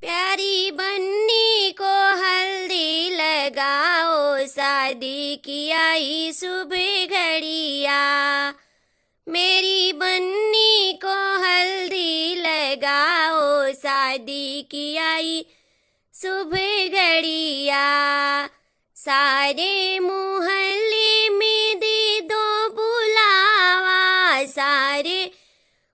प्यारी बन्नी को हल्दी लगाओ, शादी की आई सुबह घड़िया। मेरी बन्नी को हल्दी लगाओ, शादी की आई सुबह घड़िया। सारे मोहल्ले में दे दो बुलावा, सारे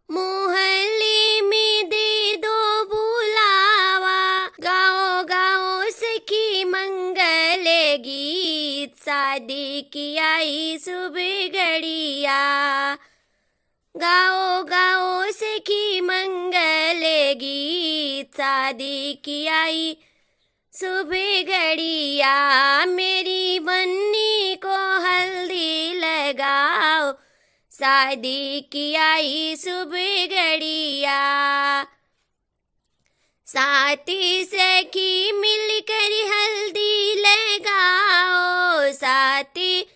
मोहल्ले में दे दो बुलावा। गाओ गाओ सखी मंगल गीत, शादी की आई सुबह घड़िया। गाओ गाओ सखी मंगल गीत, शादी की आई सुबह घड़िया। मेरी बन्नी को हल्दी लगाओ, शादी की आई सुबह घड़िया। साथी सखी मिलकर हल्दी लगाओ, साथी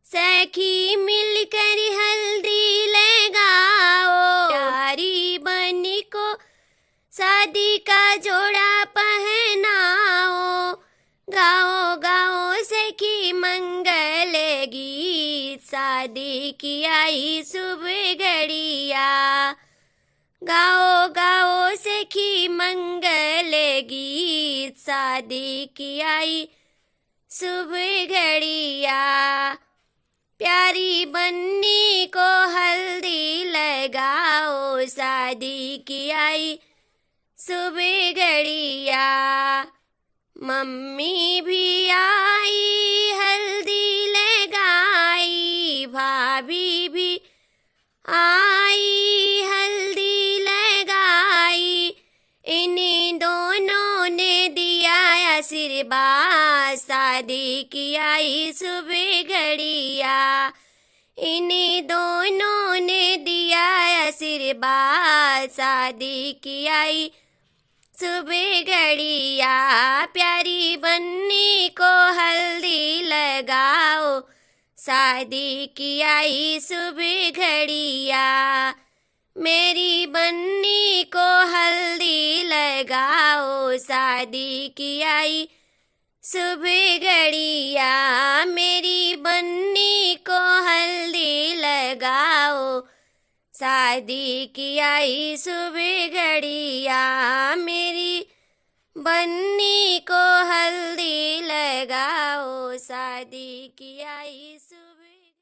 सखी मिलकर हल्दी लगाओ। प्यारी बन्नी को शादी का जोड़ा पहनाओ। गाओ गाओ सखी मंगल गीत, शादी की आई सुबह घड़िया। गाओ गाओ सखी मंगल गीत, शादी की आई सुबह घड़िया। प्यारी बन्नी को हल्दी लगाओ, शादी की आई सुबह घड़िया। मम्मी भी आई हल्दी लगाई, भाभी भी आई हल्दी लगाई। इन्हीं दोनों ने दिया आशीर्वाद, शादी की आई सुबह घड़िया। इन्हीं दोनों ने दिया आशीर्वाद, शादी की आई सुबह घड़िया। प्यारी बन्नी को हल्दी लगाओ, शादी की आई सुबह घड़िया। मेरी बन्नी को हल्दी लगाओ, शादी की आई सुबह घड़िया। मेरी बन्नी को हल्दी लगाओ, शादी की आई सुबह घड़िया। मेरी बन्नी को हल्दी लगाओ, शादी की आई